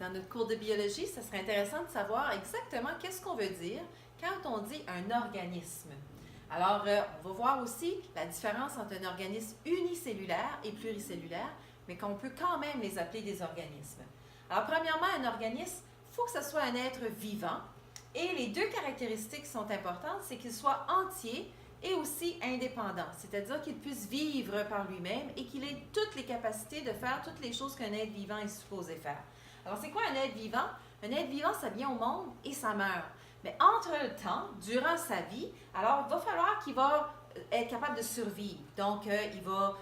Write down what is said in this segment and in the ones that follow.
Dans notre cours de biologie, ça serait intéressant de savoir exactement qu'est-ce qu'on veut dire quand on dit un organisme. Alors, on va voir aussi la différence entre un organisme unicellulaire et pluricellulaire, mais qu'on peut quand même les appeler des organismes. Alors, premièrement, un organisme, il faut que ce soit un être vivant. Et les deux caractéristiques qui sont importantes, c'est qu'il soit entier et aussi indépendant, c'est-à-dire qu'il puisse vivre par lui-même et qu'il ait toutes les capacités de faire toutes les choses qu'un être vivant est supposé faire. Alors, c'est quoi un être vivant? Un être vivant, ça vient au monde et ça meurt. Mais entre le temps, durant sa vie, alors il va falloir qu'il va être capable de survivre. Donc, il va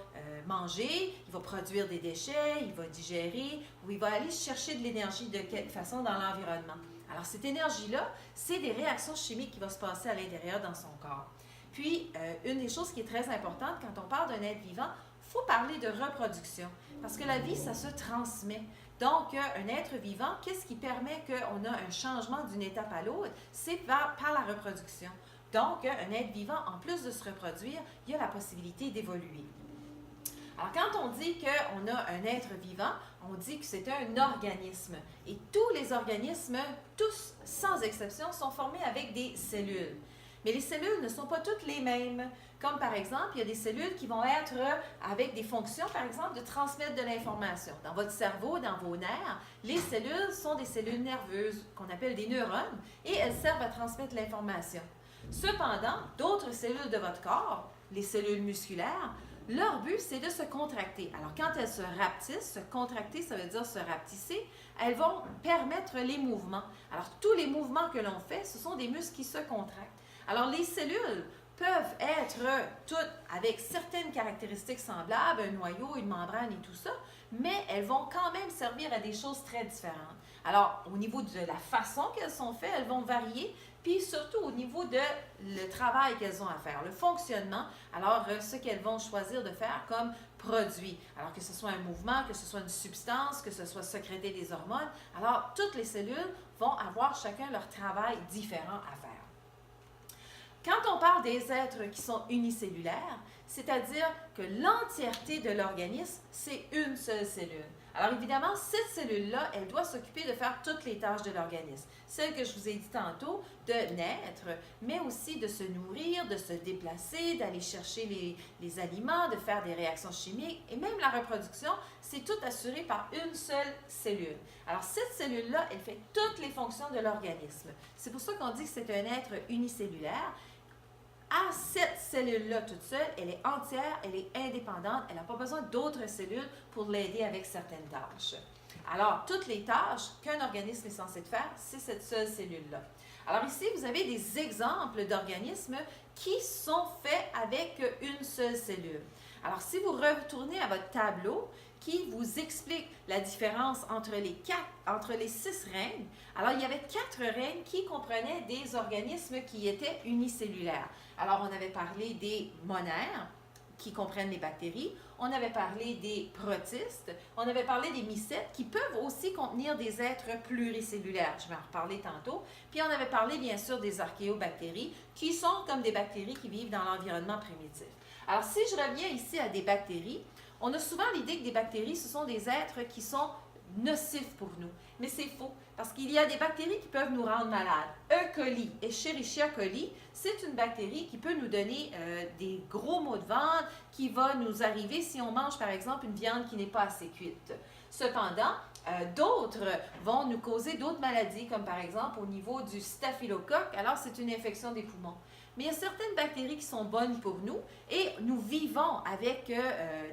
manger, il va produire des déchets, il va digérer, ou il va aller chercher de l'énergie de quelque façon dans l'environnement. Alors, cette énergie-là, c'est des réactions chimiques qui vont se passer à l'intérieur dans son corps. Puis, une des choses qui est très importante quand on parle d'un être vivant, il faut parler de reproduction, parce que la vie, ça se transmet. Donc, un être vivant, qu'est-ce qui permet qu'on a un changement d'une étape à l'autre? C'est par la reproduction. Donc, un être vivant, en plus de se reproduire, il y a la possibilité d'évoluer. Alors, quand on dit qu'on a un être vivant, on dit que c'est un organisme. Et tous les organismes, tous, sans exception, sont formés avec des cellules. Mais les cellules ne sont pas toutes les mêmes. Comme par exemple, il y a des cellules qui vont être avec des fonctions, par exemple, de transmettre de l'information. Dans votre cerveau, dans vos nerfs, les cellules sont des cellules nerveuses qu'on appelle des neurones et elles servent à transmettre l'information. Cependant, d'autres cellules de votre corps, les cellules musculaires, leur but, c'est de se contracter. Alors, quand elles se rapetissent, se contracter, ça veut dire se rapetisser, elles vont permettre les mouvements. Alors, tous les mouvements que l'on fait, ce sont des muscles qui se contractent. Alors, les cellules peuvent être toutes avec certaines caractéristiques semblables, un noyau, une membrane et tout ça, mais elles vont quand même servir à des choses très différentes. Alors, au niveau de la façon qu'elles sont faites, elles vont varier, puis surtout au niveau de le travail qu'elles ont à faire, le fonctionnement, alors ce qu'elles vont choisir de faire comme produit. Alors que ce soit un mouvement, que ce soit une substance, que ce soit sécréter des hormones, alors toutes les cellules vont avoir chacun leur travail différent à faire. Quand on parle des êtres qui sont unicellulaires, c'est-à-dire que l'entièreté de l'organisme, c'est une seule cellule. Alors évidemment, cette cellule-là, elle doit s'occuper de faire toutes les tâches de l'organisme. Celle que je vous ai dit tantôt, de naître, mais aussi de se nourrir, de se déplacer, d'aller chercher les aliments, de faire des réactions chimiques, et même la reproduction, c'est tout assuré par une seule cellule. Alors cette cellule-là, elle fait toutes les fonctions de l'organisme. C'est pour ça qu'on dit que c'est un être unicellulaire. À cette cellule-là toute seule, elle est entière, elle est indépendante, elle n'a pas besoin d'autres cellules pour l'aider avec certaines tâches. Alors, toutes les tâches qu'un organisme est censé faire, c'est cette seule cellule-là. Alors ici, vous avez des exemples d'organismes qui sont faits avec une seule cellule. Alors, si vous retournez à votre tableau qui vous explique la différence entre les 6 règnes, alors il y avait 4 règnes qui comprenaient des organismes qui étaient unicellulaires. Alors, on avait parlé des monaires, qui comprennent les bactéries. On avait parlé des protistes. On avait parlé des mycètes, qui peuvent aussi contenir des êtres pluricellulaires. Je vais en reparler tantôt. Puis, on avait parlé, bien sûr, des archéobactéries, qui sont comme des bactéries qui vivent dans l'environnement primitif. Alors, si je reviens ici à des bactéries, on a souvent l'idée que des bactéries, ce sont des êtres qui sont nocifs pour nous. Mais c'est faux, parce qu'il y a des bactéries qui peuvent nous rendre malades. E. coli, Escherichia coli, c'est une bactérie qui peut nous donner des gros maux de ventre, qui va nous arriver si on mange, par exemple, une viande qui n'est pas assez cuite. Cependant, d'autres vont nous causer d'autres maladies, comme par exemple au niveau du staphylocoque. Alors, c'est une infection des poumons. Mais il y a certaines bactéries qui sont bonnes pour nous et nous vivons avec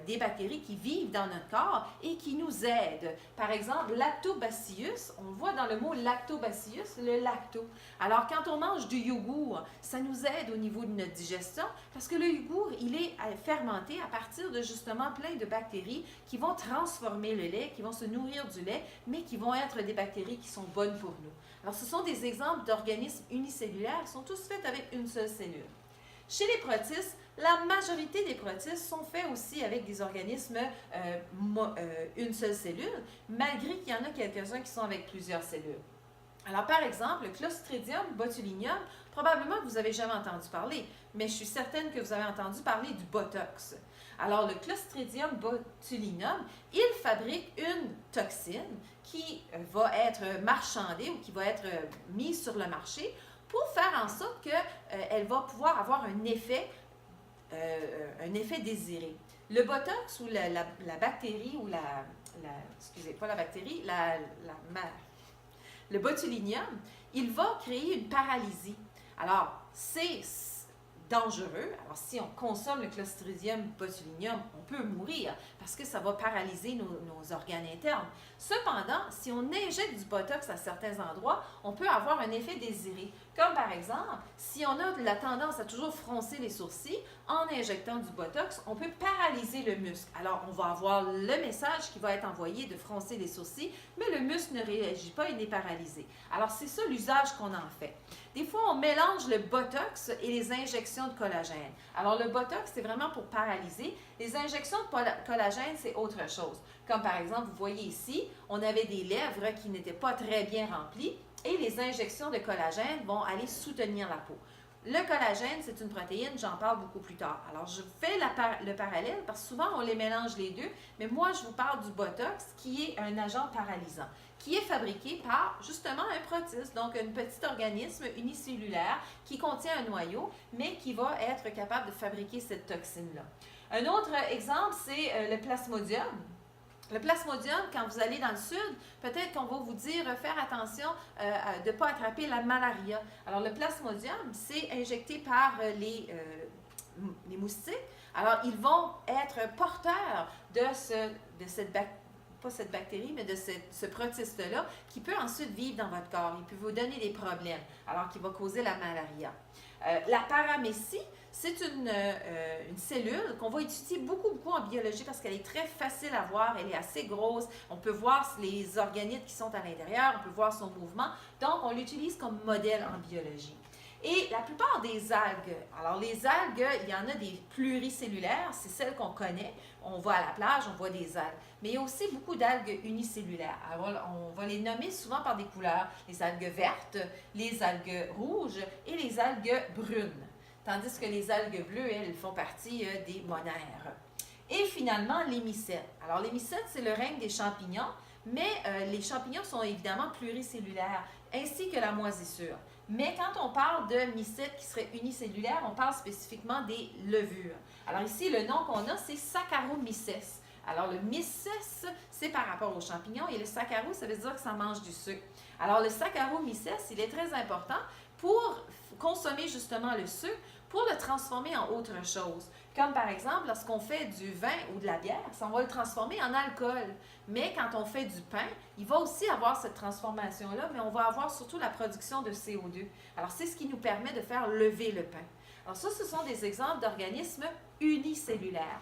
des bactéries qui vivent dans notre corps et qui nous aident. Par exemple, lactobacillus, on voit dans le mot lactobacillus le lacto. Alors, quand on mange du yogourt, ça nous aide au niveau de notre digestion parce que le yogourt, il est fermenté à partir de justement plein de bactéries qui vont transformer le lait, qui vont se nourrir du lait, mais qui vont être des bactéries qui sont bonnes pour nous. Alors, ce sont des exemples d'organismes unicellulaires qui sont tous faits avec une seule cellule. Chez les protistes, la majorité des protistes sont faits aussi avec des organismes une seule cellule, malgré qu'il y en a quelques-uns qui sont avec plusieurs cellules. Alors, par exemple, le Clostridium botulinum, probablement que vous n'avez jamais entendu parler, mais je suis certaine que vous avez entendu parler du Botox. Alors, le Clostridium botulinum, il fabrique une toxine qui va être marchandée ou qui va être mise sur le marché pour faire en sorte qu'elle va pouvoir avoir un effet désiré. Le botox ou la bactérie ou excusez, pas la bactérie, le botulinum, il va créer une paralysie. Alors, c'est dangereux. Alors, si on consomme le Clostridium botulinum, on peut mourir parce que ça va paralyser nos organes internes. Cependant, si on injecte du botox à certains endroits, on peut avoir un effet désiré. Comme par exemple, si on a la tendance à toujours froncer les sourcils, en injectant du botox, on peut paralyser le muscle. Alors, on va avoir le message qui va être envoyé de froncer les sourcils, mais le muscle ne réagit pas, il est paralysé. Alors, c'est ça l'usage qu'on en fait. Des fois, on mélange le botox et les injections de collagène. Alors, le botox, c'est vraiment pour paralyser. Les injections de collagène, c'est autre chose. Comme par exemple, vous voyez ici, on avait des lèvres qui n'étaient pas très bien remplies et les injections de collagène vont aller soutenir la peau. Le collagène, c'est une protéine, j'en parle beaucoup plus tard. Alors, je fais le parallèle parce que souvent, on les mélange les deux, mais moi, je vous parle du botox qui est un agent paralysant, qui est fabriqué par, justement, un protiste, donc un petit organisme unicellulaire qui contient un noyau, mais qui va être capable de fabriquer cette toxine-là. Un autre exemple, c'est le plasmodium. Le plasmodium, quand vous allez dans le sud, peut-être qu'on va vous dire faire attention de ne pas attraper la malaria. Alors, le plasmodium, c'est injecté par les moustiques. Alors, ils vont être porteurs de cette bactérie, pas cette bactérie, mais de ce protiste-là, qui peut ensuite vivre dans votre corps. Il peut vous donner des problèmes, alors qu'il va causer la malaria. La paramécie, c'est une cellule qu'on va étudier beaucoup en biologie parce qu'elle est très facile à voir, elle est assez grosse. On peut voir les organites qui sont à l'intérieur, on peut voir son mouvement. Donc, on l'utilise comme modèle en biologie. Et la plupart des algues, alors les algues, il y en a des pluricellulaires, c'est celles qu'on connaît. On va à la plage, on voit des algues. Mais il y a aussi beaucoup d'algues unicellulaires. Alors, on va les nommer souvent par des couleurs. Les algues vertes, les algues rouges et les algues brunes. Tandis que les algues bleues, elles font partie des monaires. Et finalement, les mycètes. Alors, les mycètes, c'est le règne des champignons, mais les champignons sont évidemment pluricellulaires, ainsi que la moisissure. Mais quand on parle de mycètes qui seraient unicellulaires, on parle spécifiquement des levures. Alors ici, le nom qu'on a, c'est Saccharomyces. Alors le mycès, c'est par rapport aux champignons, et le saccharose, ça veut dire que ça mange du sucre. Alors le Saccharomyces, il est très important pour consommer justement le sucre, pour le transformer en autre chose. Comme par exemple, lorsqu'on fait du vin ou de la bière, on va le transformer en alcool. Mais quand on fait du pain, il va aussi avoir cette transformation-là, mais on va avoir surtout la production de CO2. Alors, c'est ce qui nous permet de faire lever le pain. Alors ça, ce sont des exemples d'organismes unicellulaires.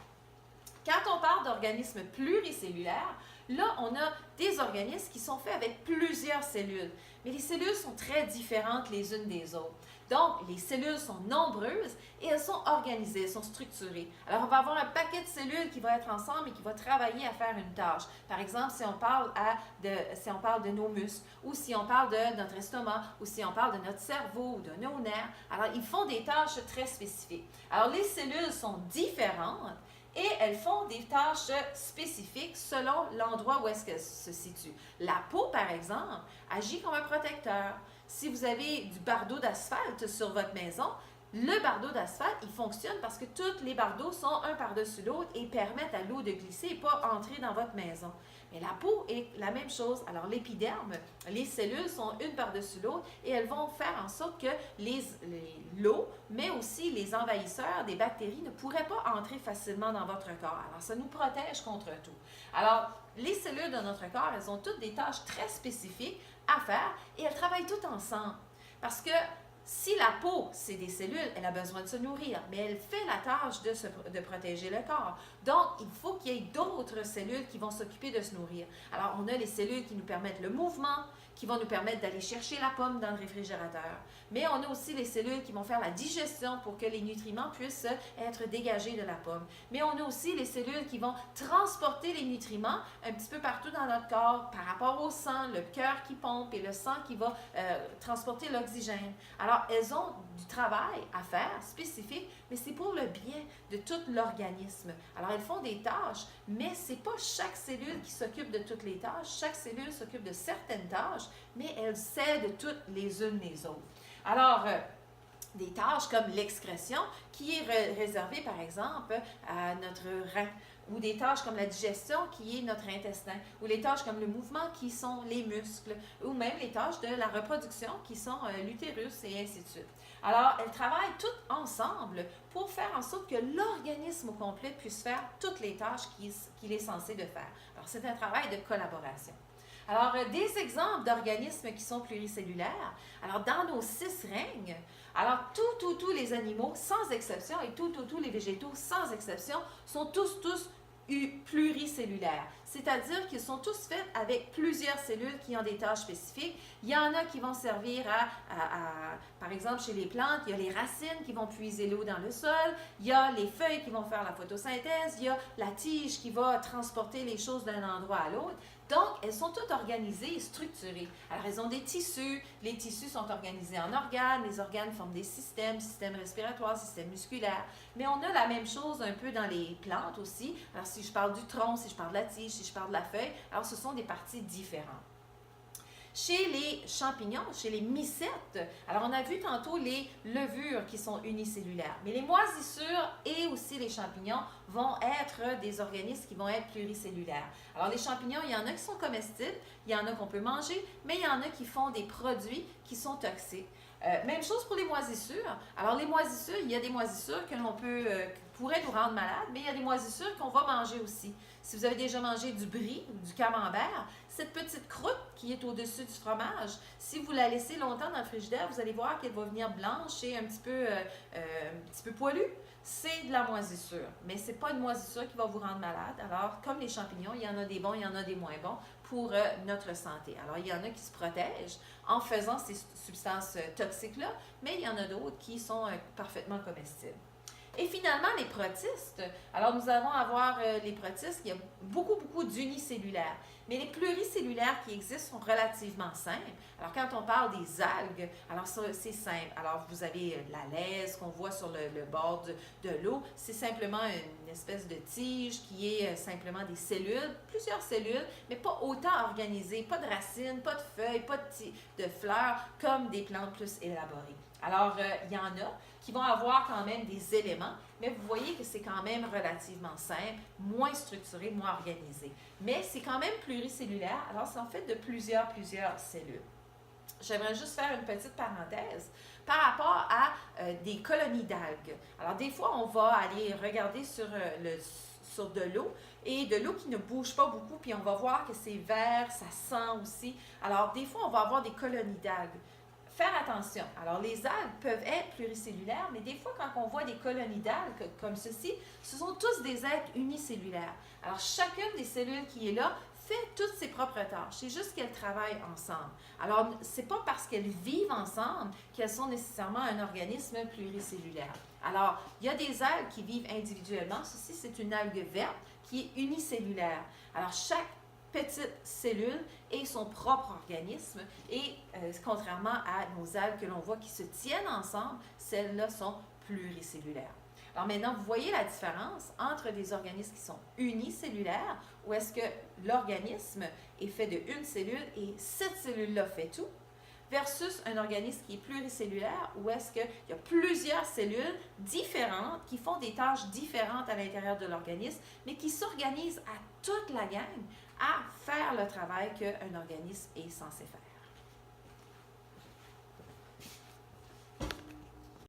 Quand on parle d'organismes pluricellulaires, là, on a des organismes qui sont faits avec plusieurs cellules. Mais les cellules sont très différentes les unes des autres. Donc, les cellules sont nombreuses et elles sont organisées, elles sont structurées. Alors, on va avoir un paquet de cellules qui vont être ensemble et qui vont travailler à faire une tâche. Par exemple, si on parle de nos muscles, ou si on parle de notre estomac, ou si on parle de notre cerveau ou de nos nerfs, alors ils font des tâches très spécifiques. Alors, les cellules sont différentes et elles font des tâches spécifiques selon l'endroit où est-ce qu'elles se situent. La peau, par exemple, agit comme un protecteur. Si vous avez du bardeau d'asphalte sur votre maison, le bardeau d'asphalte, il fonctionne parce que tous les bardeaux sont un par-dessus l'autre et permettent à l'eau de glisser et pas entrer dans votre maison. Mais la peau est la même chose. Alors l'épiderme, les cellules sont une par-dessus l'autre et elles vont faire en sorte que l'eau, mais aussi les envahisseurs des bactéries ne pourraient pas entrer facilement dans votre corps. Alors ça nous protège contre tout. Alors les cellules de notre corps, elles ont toutes des tâches très spécifiques à faire et elles travaillent toutes ensemble. Parce que si la peau, c'est des cellules, elle a besoin de se nourrir, mais elle fait la tâche de protéger le corps. Donc, il faut qu'il y ait d'autres cellules qui vont s'occuper de se nourrir. Alors, on a les cellules qui nous permettent le mouvement, qui vont nous permettre d'aller chercher la pomme dans le réfrigérateur. Mais on a aussi les cellules qui vont faire la digestion pour que les nutriments puissent être dégagés de la pomme. Mais on a aussi les cellules qui vont transporter les nutriments un petit peu partout dans notre corps par rapport au sang, le cœur qui pompe et le sang qui va transporter l'oxygène. Alors, Alors, elles ont du travail à faire spécifique, mais c'est pour le bien de tout l'organisme. Alors, elles font des tâches, mais ce n'est pas chaque cellule qui s'occupe de toutes les tâches. Chaque cellule s'occupe de certaines tâches, mais elles s'aident toutes les unes les autres. Alors, des tâches comme l'excrétion, qui est réservée, par exemple, à notre rein, ou des tâches comme la digestion, qui est notre intestin, ou les tâches comme le mouvement, qui sont les muscles, ou même les tâches de la reproduction, qui sont l'utérus, et ainsi de suite. Alors, elles travaillent toutes ensemble pour faire en sorte que l'organisme au complet puisse faire toutes les tâches qu'il est censé de faire. Alors, c'est un travail de collaboration. Alors, des exemples d'organismes qui sont pluricellulaires. Alors, dans nos 6 règnes, alors tous les animaux, sans exception, et tous les végétaux, sans exception, sont tous pluricellulaires. C'est-à-dire qu'ils sont tous faits avec plusieurs cellules qui ont des tâches spécifiques. Il y en a qui vont servir par exemple, chez les plantes, il y a les racines qui vont puiser l'eau dans le sol, il y a les feuilles qui vont faire la photosynthèse, il y a la tige qui va transporter les choses d'un endroit à l'autre. Donc, elles sont toutes organisées et structurées. Alors, elles ont des tissus. Les tissus sont organisés en organes. Les organes forment des systèmes respiratoires, systèmes musculaires. Mais on a la même chose un peu dans les plantes aussi. Alors, si je parle du tronc, si je parle de la tige, si je parle de la feuille, alors ce sont des parties différentes. Chez les champignons, chez les mycètes, alors on a vu tantôt les levures qui sont unicellulaires, mais les moisissures et aussi les champignons vont être des organismes qui vont être pluricellulaires. Alors les champignons, il y en a qui sont comestibles, il y en a qu'on peut manger, mais il y en a qui font des produits qui sont toxiques. Même chose pour les moisissures. Alors les moisissures, il y a des moisissures que l'on pourrait nous rendre malades, mais il y a des moisissures qu'on va manger aussi. Si vous avez déjà mangé du brie ou du camembert, cette petite croûte qui est au-dessus du fromage, si vous la laissez longtemps dans le frigidaire, vous allez voir qu'elle va venir blanche et un petit peu poilue. C'est de la moisissure, mais ce n'est pas une moisissure qui va vous rendre malade. Alors, comme les champignons, il y en a des bons, il y en a des moins bons pour notre santé. Alors, il y en a qui se protègent en faisant ces substances toxiques-là, mais il y en a d'autres qui sont parfaitement comestibles. Et finalement, les protistes. Alors, nous allons avoir les protistes, il y a beaucoup d'unicellulaires. Mais les pluricellulaires qui existent sont relativement simples. Alors, quand on parle des algues, alors ça, c'est simple. Alors, vous avez la laisse qu'on voit sur le bord de l'eau. C'est simplement une espèce de tige qui est simplement des cellules, plusieurs cellules, mais pas autant organisées, pas de racines, pas de feuilles, pas de fleurs, comme des plantes plus élaborées. Alors, il y en a qui vont avoir quand même des éléments, mais vous voyez que c'est quand même relativement simple, moins structuré, moins organisé. Mais c'est quand même pluricellulaire, alors c'est en fait de plusieurs cellules. J'aimerais juste faire une petite parenthèse par rapport à des colonies d'algues. Alors, des fois, on va aller regarder sur de l'eau, et de l'eau qui ne bouge pas beaucoup, puis on va voir que c'est vert, ça sent aussi. Alors, des fois, on va avoir des colonies d'algues. Faire attention. Alors, les algues peuvent être pluricellulaires, mais des fois, quand on voit des colonies d'algues comme ceci, ce sont tous des êtres unicellulaires. Alors, chacune des cellules qui est là fait toutes ses propres tâches. C'est juste qu'elles travaillent ensemble. Alors, c'est pas parce qu'elles vivent ensemble qu'elles sont nécessairement un organisme pluricellulaire. Alors, il y a des algues qui vivent individuellement. Ceci, c'est une algue verte qui est unicellulaire. Alors, chaque petite cellule et son propre organisme. Et contrairement à nos algues que l'on voit qui se tiennent ensemble, celles-là sont pluricellulaires. Alors maintenant, vous voyez la différence entre des organismes qui sont unicellulaires, où est-ce que l'organisme est fait d'une cellule et cette cellule-là fait tout, versus un organisme qui est pluricellulaire, où est-ce qu'il y a plusieurs cellules différentes qui font des tâches différentes à l'intérieur de l'organisme, mais qui s'organisent à toute la gang à faire le travail qu'un organisme est censé faire.